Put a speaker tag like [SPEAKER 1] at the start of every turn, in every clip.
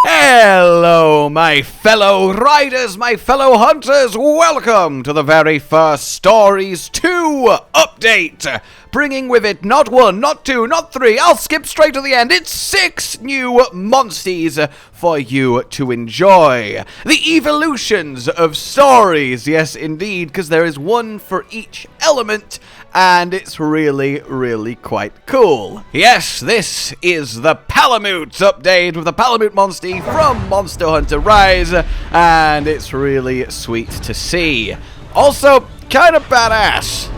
[SPEAKER 1] Hello, my fellow riders, my fellow hunters. Welcome to the very first Stories 2 update. Bringing with it not 1, not 2, not 3. I'll skip straight to the end. It's 6 new Monsties for you to enjoy. The evolutions of stories. Yes, indeed, because there is one for each element. And it's really, really quite cool. Yes, this is the Palamute update with the Palamute Monstie from Monster Hunter Rise, and it's really sweet to see. Also, kind of badass.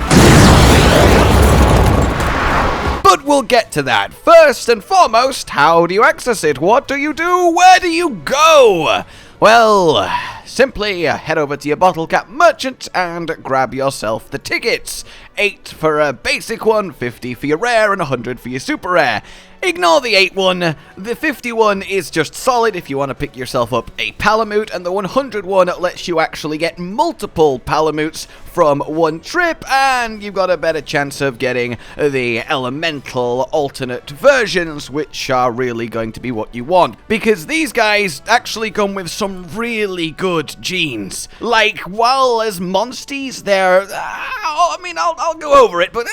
[SPEAKER 1] But we'll get to that. First and foremost, how do you access it? What do you do? Where do you go? Well, simply head over to your bottle cap merchant and grab yourself the tickets. 8 for a basic one, 50 for your rare, and 100 for your super rare. Ignore the 8 one. The 50 one is just solid if you want to pick yourself up a Palamute, and the 100 one lets you actually get multiple Palamutes from one trip, and you've got a better chance of getting the elemental alternate versions, which are really going to be what you want, because these guys actually come with some really good genes. Like, while as Monsties, they're, I'll go over it, but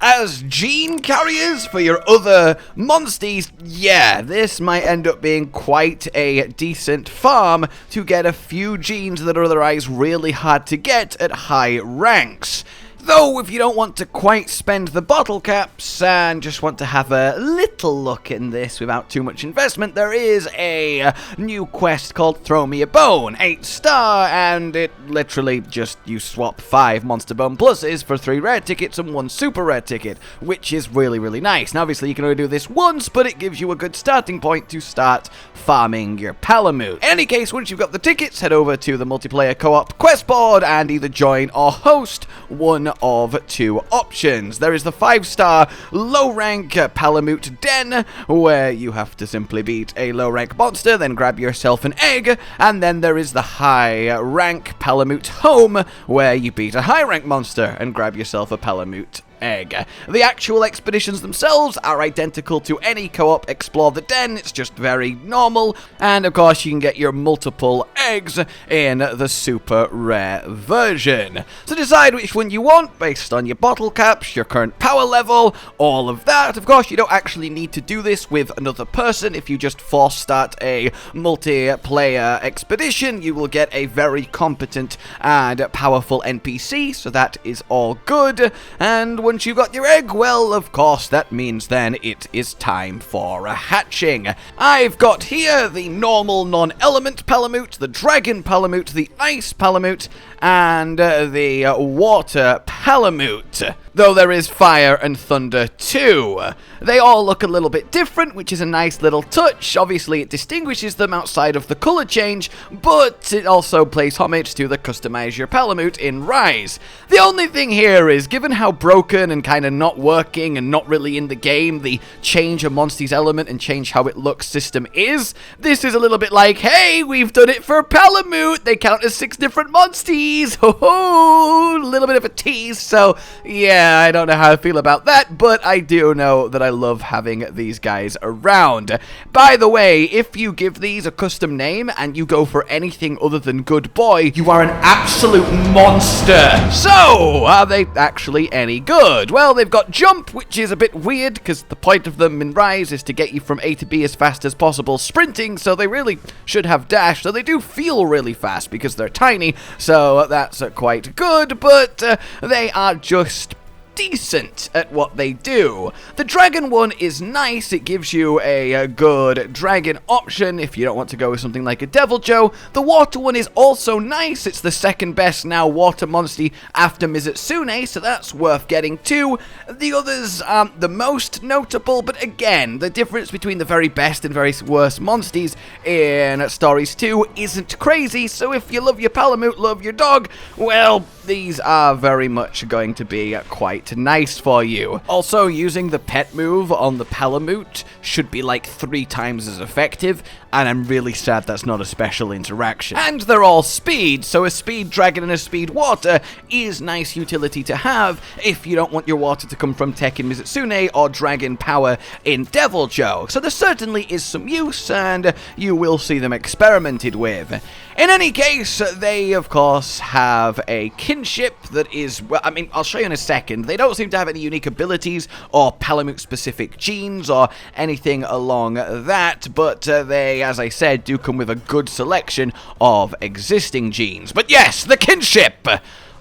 [SPEAKER 1] as gene carriers for your other Monsties, yeah, this might end up being quite a decent farm to get a few genes that are otherwise really hard to get at high ranks. Though, if you don't want to quite spend the bottle caps and just want to have a little look in this without too much investment, there is a new quest called Throw Me a Bone, 8-star, and it literally just, you swap 5 Monster Bone Pluses for 3 rare tickets and 1 super rare ticket, which is really, really nice. Now, obviously, you can only do this once, but it gives you a good starting point to start farming your Palamute. In any case, once you've got the tickets, head over to the multiplayer co-op quest board and either join or host one of 2 options. There is the 5-star low-rank Palamute Den, where you have to simply beat a low-rank monster, then grab yourself an egg, and then there is the high-rank Palamute Home, where you beat a high-rank monster and grab yourself a Palamute egg. The actual expeditions themselves are identical to any co-op Explore the Den, it's just very normal, and of course you can get your multiple eggs in the super rare version. So decide which one you want based on your bottle caps, your current power level, all of that. Of course you don't actually need to do this with another person. If you just force start a multiplayer expedition, you will get a very competent and powerful NPC, so that is all good. And once you've got your egg, well, of course, that means then it is time for a hatching. I've got here the normal non-element Palamute, the dragon Palamute, the ice Palamute, and the water Palamute. Though there is fire and thunder too. They all look a little bit different, which is a nice little touch. Obviously, it distinguishes them outside of the color change, but it also pays homage to the Customize Your Palamute in Rise. The only thing here is, given how broken and kind of not working and not really in the game, the change a Monstie's element and change how it looks system is, this is a little bit like, hey, we've done it for Palamute. They count as 6 different Monsties. Ho ho! A little bit of a tease, so yeah. I don't know how I feel about that, but I do know that I love having these guys around. By the way, if you give these a custom name and you go for anything other than good boy, you are an absolute monster. So, are they actually any good? Well, they've got jump, which is a bit weird, because the point of them in Rise is to get you from A to B as fast as possible sprinting, so they really should have dash, so they do feel really fast because they're tiny, so that's quite good, but they are just decent at what they do. The dragon one is nice. It gives you a good dragon option if you don't want to go with something like a Devil Joe. The water one is also nice. It's the second best now water Monstie after Mizutsune, so that's worth getting too. The others aren't the most notable, but again, the difference between the very best and very worst Monsties in Stories 2 isn't crazy, so if you love your Palamute, love your dog, well, these are very much going to be quite quite nice for you. Also, using the pet move on the Palamute should be like 3 times as effective, and I'm really sad that's not a special interaction. And they're all speed, so a speed dragon and a speed water is nice utility to have if you don't want your water to come from Tekken Mizutsune or dragon power in Deviljho. So there certainly is some use, and you will see them experimented with. In any case, they of course have a kinship that is, well, I mean, I'll show you in a second. They don't seem to have any unique abilities or Palamute specific genes or anything along that, but they, as I said, do come with a good selection of existing genes. But yes, the kinship!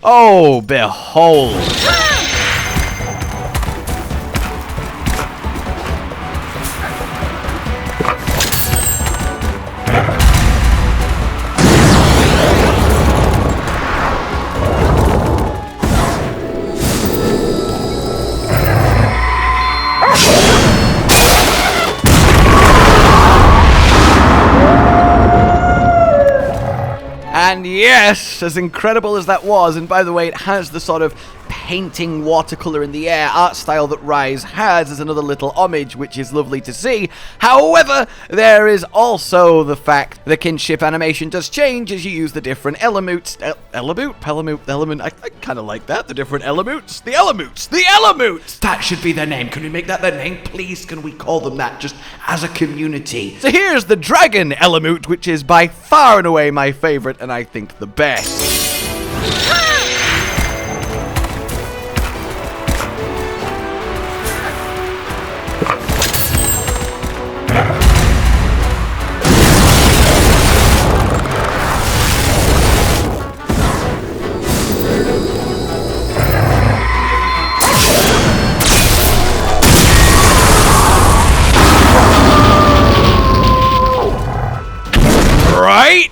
[SPEAKER 1] Oh, behold! And yes, as incredible as that was, and by the way, it has the sort of painting watercolor in the air art style that Rise has as another little homage, which is lovely to see. However, there is also the fact the kinship animation does change as you use the different Palamute, element. I kind of like that. The different Palamutes. The Palamutes. That should be their name. Can we make that their name, please? Can we call them that just as a community? So here's the Dragon Palamute, which is by far and away my favorite, and I think the best. Right?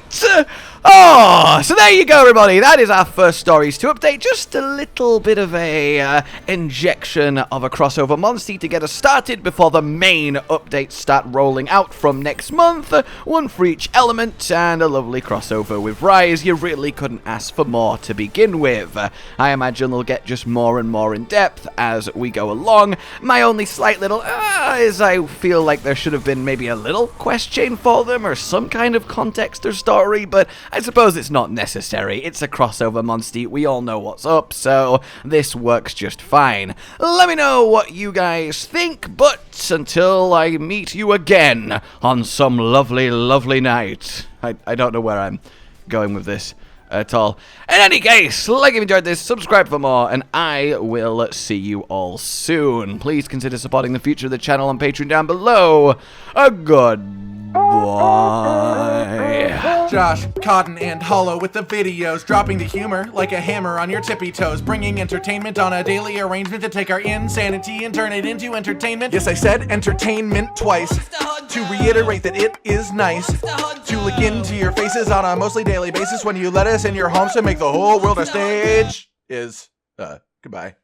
[SPEAKER 1] Oh, so there you go, everybody. That is our first stories to update. Just a little bit of a injection of a crossover Monstie to get us started before the main updates start rolling out from next month. One for each element and a lovely crossover with Rise. You really couldn't ask for more to begin with. I imagine they'll get just more and more in depth as we go along. My only slight little is I feel like there should have been maybe a little quest chain for them or some kind of context or story, but I suppose it's not necessary. It's a crossover Monstie. We all know what's up, so this works just fine. Let me know what you guys think, but until I meet you again on some lovely, lovely night. I don't know where I'm going with this at all. In any case, like if you enjoyed this, subscribe for more, and I will see you all soon. Please consider supporting the future of the channel on Patreon down below. Goodbye.
[SPEAKER 2] Josh, Cotton, and Hollow with the videos, dropping the humor like a hammer on your tippy toes, bringing entertainment on a daily arrangement to take our insanity and turn it into entertainment. Yes, I said entertainment twice, to reiterate that it is nice to look into your faces on a mostly daily basis when you let us in your homes to make the whole world a stage. Goodbye.